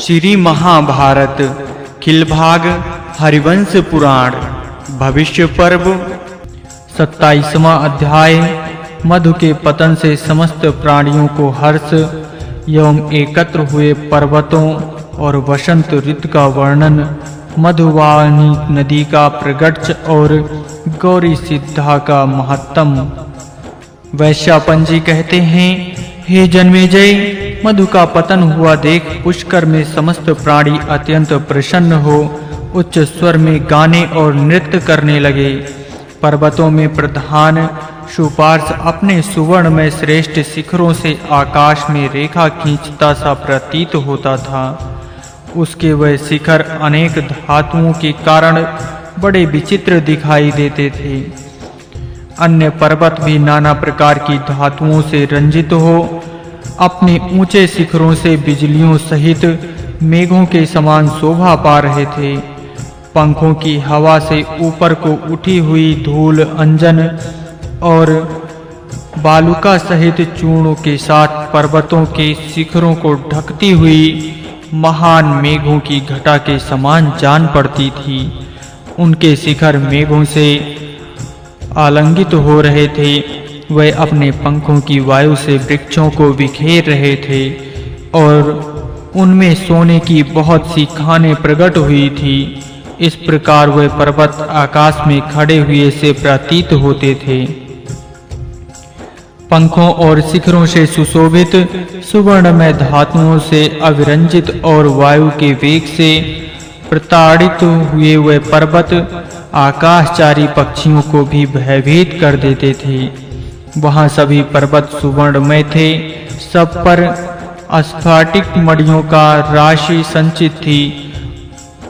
श्री महाभारत खिलभाग हरिवंश पुराण भविष्य पर्व 27वां अध्याय। मधु के पतन से समस्त प्राणियों को हर्ष एवं एकत्र हुए पर्वतों और वसंत ऋतु का वर्णन, मधुवाहिनी नदी का प्रगट्य और गौरी सिद्धा का महत्तम। वैश्यापंजी कहते हैं, हे जन्मेजय, मधु का पतन हुआ देख पुष्कर में समस्त प्राणी अत्यंत प्रसन्न हो उच्च स्वर में गाने और नृत्य करने लगे। पर्वतों में प्रधान सुपार्श अपने सुवर्ण में श्रेष्ठ शिखरों से आकाश में रेखा खींचता सा प्रतीत होता था। उसके वह शिखर अनेक धातुओं के कारण बड़े विचित्र दिखाई देते थे। अन्य पर्वत भी नाना प्रकार की धातुओं से रंजित हो अपने ऊंचे शिखरों से बिजलियों सहित मेघों के समान शोभा पा रहे थे। पंखों की हवा से ऊपर को उठी हुई धूल अंजन और बालुका सहित चूर्णों के साथ पर्वतों के शिखरों को ढकती हुई महान मेघों की घटा के समान जान पड़ती थी। उनके शिखर मेघों से आलंगित हो रहे थे। वे अपने पंखों की वायु से वृक्षों को बिखेर रहे थे और उनमें सोने की बहुत सी खानें प्रकट हुई थी। इस प्रकार वे पर्वत आकाश में खड़े हुए से प्रतीत होते थे। पंखों और शिखरों से सुशोभित सुवर्णमय धातुओं से अविरंजित और वायु के वेग से प्रताड़ित हुए वे पर्वत आकाशचारी पक्षियों को भी भयभीत कर देते थे। वहां सभी पर्वत सुवर्णमय थे। सब पर स्फटिक मणियों का राशि संचित थी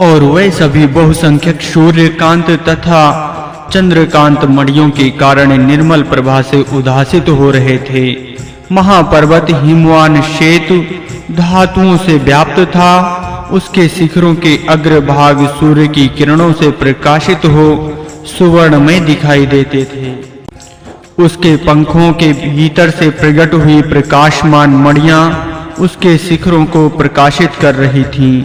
और वे सभी बहुसंख्यक सूर्यकांत तथा चंद्रकांत मणियों के कारण निर्मल प्रभा से उदासित हो रहे थे। महापर्वत हिमवान सेतु धातुओं से व्याप्त था। उसके शिखरों के अग्रभाग सूर्य की किरणों से प्रकाशित हो सुवर्णमय दिखाई देते थे। उसके पंखों के भीतर से प्रकट हुई प्रकाशमान मणियां उसके शिखरों को प्रकाशित कर रही थीं।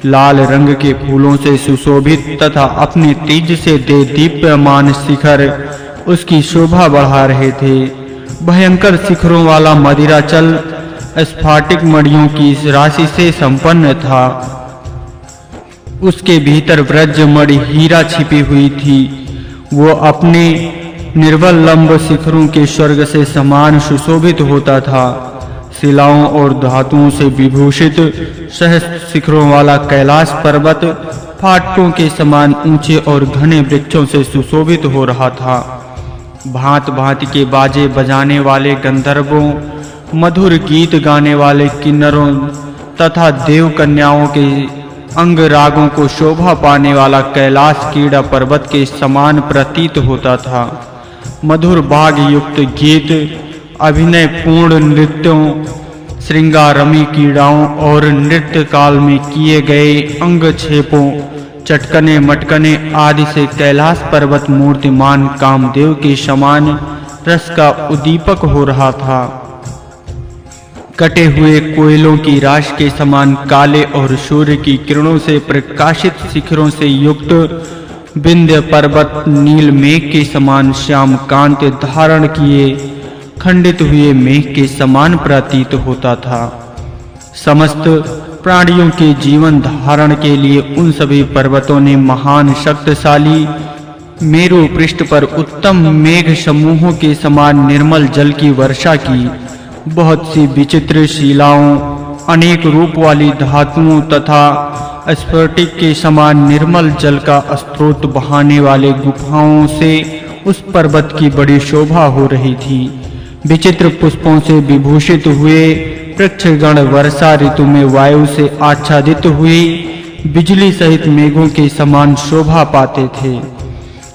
लाल रंग के फूलों से सुशोभित तथा अपने तेज से दीप्यमान शिखर उसकी शोभा बढ़ा रहे थे। भयंकर शिखरों वाला मदिराचल स्फटिक मणियों की राशि से संपन्न था। उसके भीतर व्रज मणि हीरा छिपी हुई थी। वो अपने निर्बल लंब शिखरों के स्वर्ग से समान सुशोभित होता था। शिलाओं और धातुओं से विभूषित सहस्त्र शिखरों वाला कैलाश पर्वत फाटकों के समान ऊंचे और घने वृक्षों से सुशोभित हो रहा था। भांत भांति के बाजे बजाने वाले गंधर्वों, मधुर गीत गाने वाले किन्नरों तथा देव कन्याओं के अंग रागों को शोभा पाने वाला कैलाश कीड़ा पर्वत के समान प्रतीत होता था। मधुर भाग युक्त गीत, अभिनय पूर्ण नृत्यों, श्रृंगारमी क्रीड़ाओं और नृत्य काल में किए गए अंगक्षेपों, चटकने मटकने आदि से कैलाश पर्वत मूर्तिमान कामदेव के समान रस का उद्दीपक हो रहा था। कटे हुए कोयलों की राशि के समान काले और सूर्य की किरणों से प्रकाशित शिखरों से युक्त विंध्य पर्वत नील मेघ के समान श्याम कांति धारण किए खंडित हुए मेघ के समान प्रतीत होता था। समस्त प्राणियों के जीवन धारण के लिए उन सभी पर्वतों ने महान शक्तिशाली मेरु पृष्ठ पर उत्तम मेघ समूहों के समान निर्मल जल की वर्षा की। बहुत सी विचित्र शिलाओं, अनेक रूप वाली धातुओं तथा स्फटिक के समान निर्मल जल का स्रोत बहाने वाले गुफाओं से उस पर्वत की बड़ी शोभा हो रही थी। विचित्र पुष्पों से विभूषित हुए वृक्षगण वर्षा ऋतु में वायु से आच्छादित हुई बिजली सहित मेघों के समान शोभा पाते थे,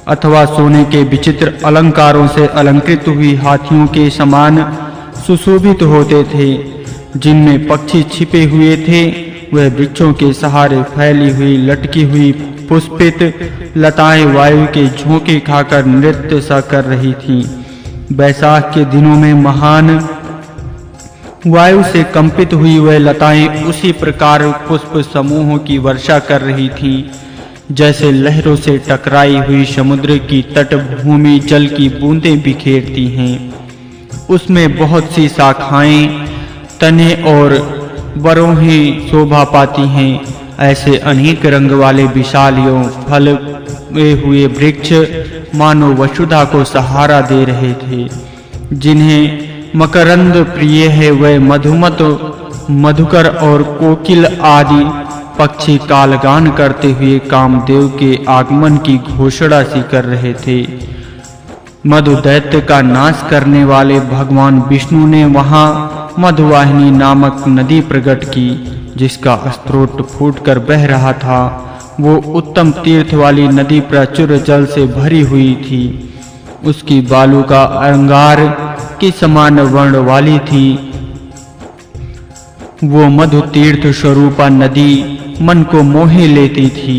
अथवा सोने के विचित्र अलंकारों से अलंकृत हुई हाथियों के समान सुशोभित होते थे। जिनमें पक्षी छिपे हुए थे वह वृक्षों के सहारे फैली हुई लटकी हुई पुष्पित लताएं वायु के झोंके खाकर नृत्य सा कर रही थीं। बैसाख के दिनों में महान वायु से कंपित हुई वह लताएं उसी प्रकार पुष्प समूहों की वर्षा कर रही थीं जैसे लहरों से टकराई हुई समुद्र की तटभूमि जल की बूंदें बिखेरती हैं। उसमें बहुत सी शाखाएं, तने और बरोहें शोभा पाती हैं। ऐसे अनेक रंग वाले विशाल एवं फले हुए वृक्ष मानो वसुधा को सहारा दे रहे थे। जिन्हें मकरंद प्रिय है वह मधुमत, मधुकर और कोकिल आदि पक्षी कालगान करते हुए कामदेव के आगमन की घोषणा सी कर रहे थे। मधु दैत्य का नाश करने वाले भगवान विष्णु ने वहां मधुवाहिनी नामक नदी प्रकट की जिसका स्रोत फूटकर बह रहा था। वो उत्तम तीर्थ वाली नदी प्रचुर जल से भरी हुई थी। उसकी बालू का अंगार के समान वर्ण वाली थी। वो मधु तीर्थ स्वरूपा नदी मन को मोहे लेती थी।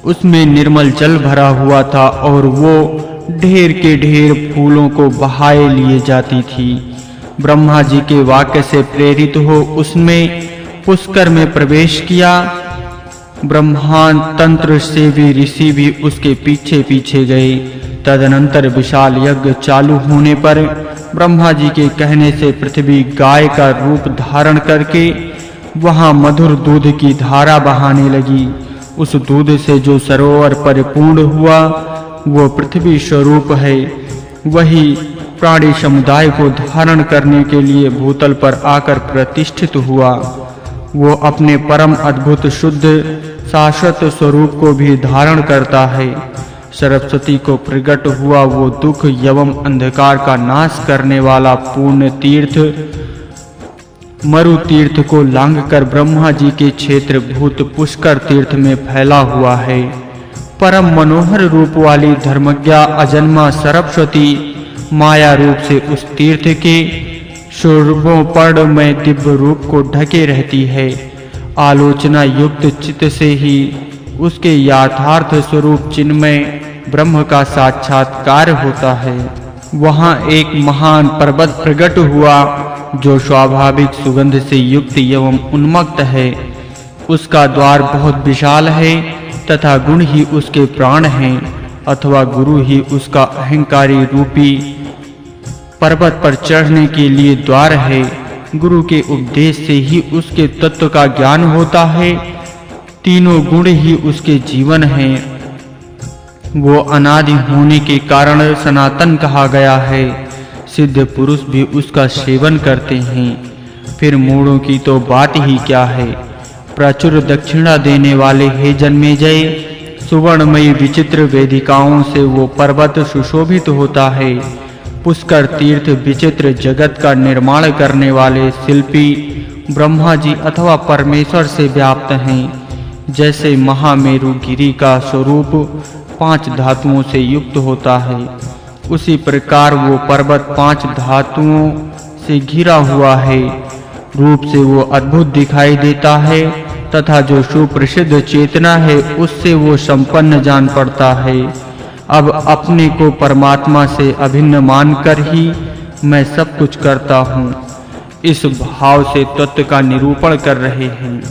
उसमें निर्मल जल भरा हुआ था और वो ढेर के ढेर फूलों को बहाए लिए जाती थी। ब्रह्मा जी के वाक्य से प्रेरित हो उसमें पुष्कर में प्रवेश किया। ब्रह्मा तंत्र से भी ऋषि भी उसके पीछे पीछे गए। तदनंतर विशाल यज्ञ चालू होने पर ब्रह्मा जी के कहने से पृथ्वी गाय का रूप धारण करके वहां मधुर दूध की धारा बहाने लगी। उस दूध से जो सरोवर परिपूर्ण हुआ वो पृथ्वी स्वरूप है। वही प्राणी समुदाय को धारण करने के लिए भूतल पर आकर प्रतिष्ठित हुआ। वो अपने परम अद्भुत शुद्ध शाश्वत स्वरूप को भी धारण करता है। सरस्वती को प्रकट हुआ वो दुख एवं अंधकार का नाश करने वाला पूर्ण तीर्थ मरु तीर्थ को लांघकर ब्रह्मा जी के क्षेत्र भूत पुष्कर तीर्थ में फैला हुआ है। परम मनोहर रूप वाली धर्मज्ञा अजन्मा सरस्वती माया रूप से उस तीर्थ के शोभोपर्ण में दिव्य रूप को ढके रहती है। आलोचना युक्त चित्त से ही उसके यथार्थ स्वरूप चिन्मय ब्रह्म का साक्षात्कार होता है। वहां एक महान पर्वत प्रकट हुआ जो स्वाभाविक सुगंध से युक्त एवं उन्मत्त है। उसका द्वार बहुत विशाल है तथा गुण ही उसके प्राण हैं अथवा गुरु ही उसका अहंकारी रूपी पर्वत पर चढ़ने के लिए द्वार है। गुरु के उपदेश से ही उसके तत्व का ज्ञान होता है। तीनों गुण ही उसके जीवन हैं। वो अनादि होने के कारण सनातन कहा गया है। सिद्ध पुरुष भी उसका सेवन करते हैं। फिर मूढ़ों की तो बात ही क्या है। प्रचुर दक्षिणा देने वाले हे जन्मेजय, सुवर्णमयी विचित्र वेदिकाओं से वो पर्वत सुशोभित होता है। पुष्कर तीर्थ विचित्र जगत का निर्माण करने वाले शिल्पी ब्रह्मा जी अथवा परमेश्वर से व्याप्त हैं। जैसे महामेरु गिरि का स्वरूप 5 धातुओं से युक्त होता है, उसी प्रकार वो पर्वत 5 धातुओं से घिरा हुआ है। रूप से वो अद्भुत दिखाई देता है तथा जो सुप्रसिद्ध चेतना है उससे वो संपन्न जान पड़ता है। अब अपने को परमात्मा से अभिन्न मानकर ही मैं सब कुछ करता हूँ, इस भाव से तत्व का निरूपण कर रहे हैं।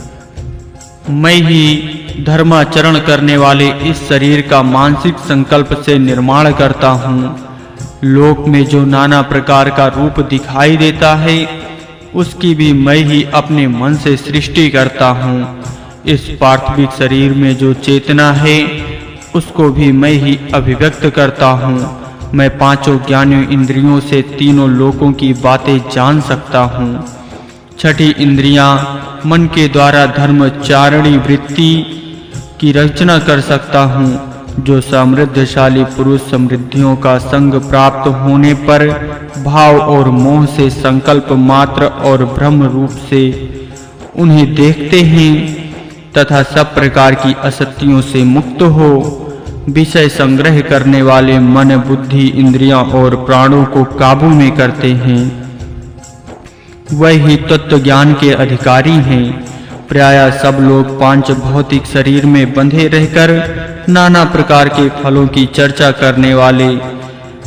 मैं ही धर्माचरण करने वाले इस शरीर का मानसिक संकल्प से निर्माण करता हूँ। लोक में जो नाना प्रकार का रूप दिखाई देता है उसकी भी मैं ही अपने मन से सृष्टि करता हूँ। इस पार्थिव शरीर में जो चेतना है उसको भी मैं ही अभिव्यक्त करता हूँ। मैं 5 ज्ञान इंद्रियों से तीनों लोकों की बातें जान सकता हूँ। छठी इंद्रियां मन के द्वारा धर्मचारिणी वृत्ति की रचना कर सकता हूँ। जो समृद्धशाली पुरुष समृद्धियों का संग प्राप्त होने पर भाव और मोह से संकल्प मात्र और ब्रह्म रूप से उन्हें देखते हैं तथा सब प्रकार की असत्यों से मुक्त हो विषय संग्रह करने वाले मन, बुद्धि, इंद्रियां और प्राणों को काबू में करते हैं, वही तत्व ज्ञान के अधिकारी हैं। प्रायः सब लोग 5 भौतिक शरीर में बंधे रहकर नाना प्रकार के फलों की चर्चा करने वाले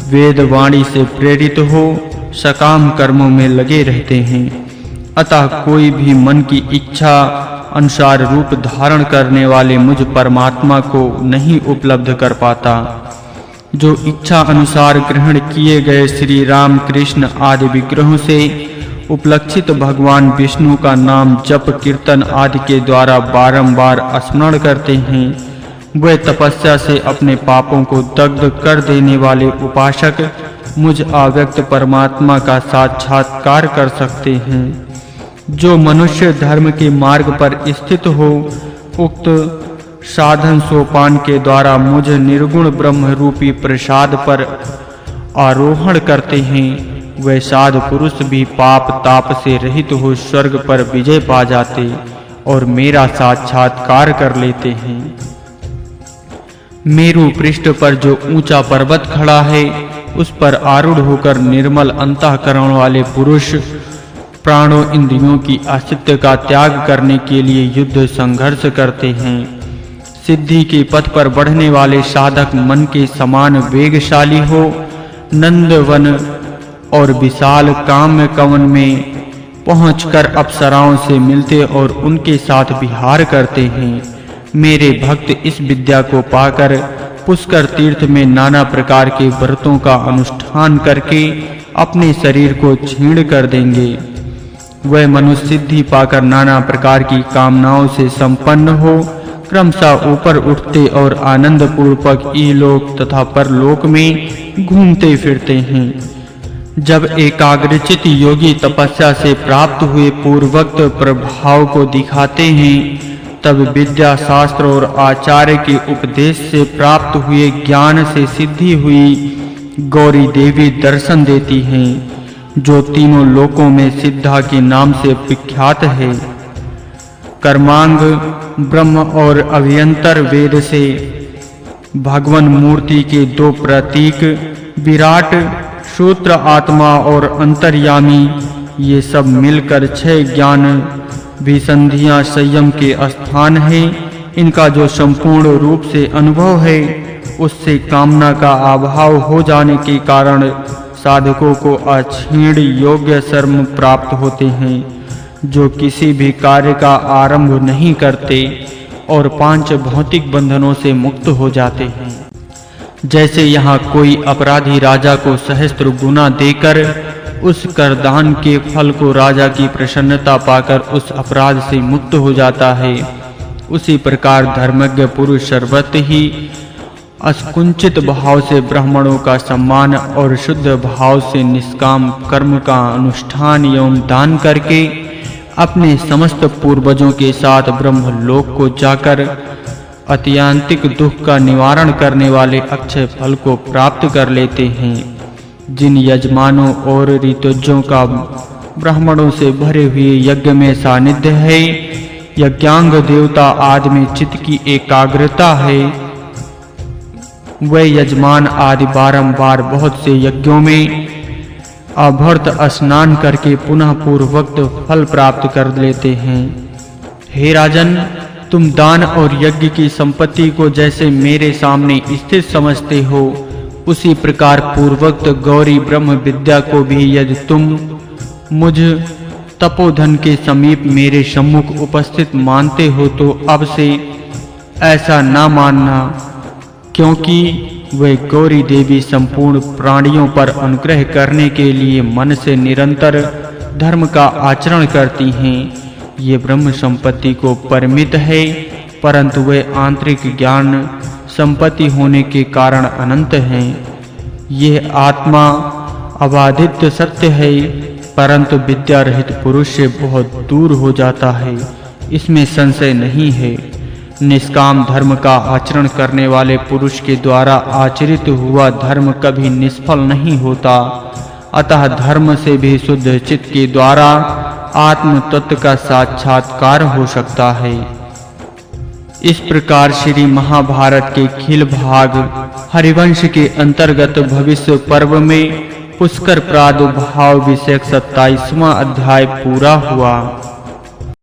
वेद वाणी से प्रेरित हो सकाम कर्मों में लगे रहते हैं। अतः कोई भी मन की इच्छा अनुसार रूप धारण करने वाले मुझ परमात्मा को नहीं उपलब्ध कर पाता। जो इच्छा अनुसार ग्रहण किए गए श्री राम कृष्ण आदि विग्रहों से उपलक्षित भगवान विष्णु का नाम जप कीर्तन आदि के द्वारा बारंबार स्मरण करते हैं, वे तपस्या से अपने पापों को दग्ध कर देने वाले उपासक मुझ अव्यक्त परमात्मा का साक्षात्कार कर सकते हैं। जो मनुष्य धर्म के मार्ग पर स्थित हो, उक्त साधन सोपान के द्वारा मुझ निर्गुण ब्रह्म रूपी प्रसाद पर आरोहण करते हैं, वे साधु पुरुष भी पाप ताप से रहित हो स्वर्ग पर विजय पा जाते और मेरा साक्षात्कार कर लेते हैं। मेरु पृष्ठ पर जो ऊंचा पर्वत खड़ा है, उस पर आरूढ़ होकर निर्मल अंतःकरण वाले पुरुष प्राणों इंद्रियों की अस्तित्व का त्याग करने के लिए युद्ध संघर्ष करते हैं। सिद्धि के पथ पर बढ़ने वाले साधक मन के समान वेगशाली हो, नंदवन और विशाल काम्य कवन में पहुंचकर अप्सराओं से मिलते और उनके साथ विहार करते हैं। मेरे भक्त इस विद्या को पाकर पुष्कर तीर्थ में नाना प्रकार के व्रतों का अनुष्ठान करके अपने शरीर को क्षीण कर देंगे। वह मनुष्य सिद्धि पाकर नाना प्रकार की कामनाओं से संपन्न हो क्रमशः ऊपर उठते और आनंद पूर्वक इहलोक तथा परलोक में घूमते फिरते हैं। जब एकाग्रचित योगी तपस्या से प्राप्त हुए पूर्वोक्त प्रभाव को दिखाते हैं, तब विद्या शास्त्र और आचार्य के उपदेश से प्राप्त हुए ज्ञान से सिद्धि हुई गौरी देवी दर्शन देती हैं, जो तीनों लोकों में सिद्धा के नाम से विख्यात है। कर्मांग ब्रह्म और अभ्यंतर वेद से भगवान मूर्ति के दो प्रतीक विराट सूत्र आत्मा और अंतर्यामी, ये सब मिलकर छह ज्ञान विसंधियां संयम के स्थान है। इनका जो संपूर्ण रूप से अनुभव है, उससे कामना का अभाव हो जाने के कारण साधकों को अक्षीण योग्य कर्म प्राप्त होते हैं, जो किसी भी कार्य का आरंभ नहीं करते और पांच भौतिक बंधनों से मुक्त हो जाते हैं। जैसे यहाँ कोई अपराधी राजा को सहस्त्र गुना देकर उस करदान के फल को राजा की प्रसन्नता पाकर उस अपराध से मुक्त हो जाता है, उसी प्रकार धर्मज्ञ पुरुष सर्वत्र ही असकुंचित भाव से ब्राह्मणों का सम्मान और शुद्ध भाव से निष्काम कर्म का अनुष्ठान एवं दान करके अपने समस्त पूर्वजों के साथ ब्रह्मलोक को जाकर अत्यंतिक दुख का निवारण करने वाले अक्षय फल को प्राप्त कर लेते हैं। जिन यजमानों और ऋतुजों का ब्राह्मणों से भरे हुए यज्ञ में सानिध्य है, यज्ञांग देवता आदि में चित्त की एकाग्रता है, वे यजमान आदि बारंबार बहुत से यज्ञों में अभर्त स्नान करके पुनः पूर्वोक्त फल प्राप्त कर लेते हैं। हे राजन, तुम दान और यज्ञ की संपत्ति को जैसे मेरे सामने स्थित समझते हो, उसी प्रकार पूर्वोक्त गौरी ब्रह्म विद्या को भी यदि तुम मुझ तपोधन के समीप मेरे सम्मुख उपस्थित मानते हो, तो अब से ऐसा ना मानना, क्योंकि वे गौरी देवी संपूर्ण प्राणियों पर अनुग्रह करने के लिए मन से निरंतर धर्म का आचरण करती हैं। ये ब्रह्म संपत्ति को परिमित है, परंतु वे आंतरिक ज्ञान संपत्ति होने के कारण अनंत हैं। यह आत्मा अबाधित सत्य है, परंतु विद्या रहित पुरुष से बहुत दूर हो जाता है, इसमें संशय नहीं है। निष्काम धर्म का आचरण करने वाले पुरुष के द्वारा आचरित हुआ धर्म कभी निष्फल नहीं होता। अतः धर्म से भी शुद्ध चित्त के द्वारा आत्म तत्व का साक्षात्कार हो सकता है। इस प्रकार श्री महाभारत के खिल भाग हरिवंश के अंतर्गत भविष्य पर्व में पुष्कर प्रादुर्भाव विषयक 27वां अध्याय पूरा हुआ।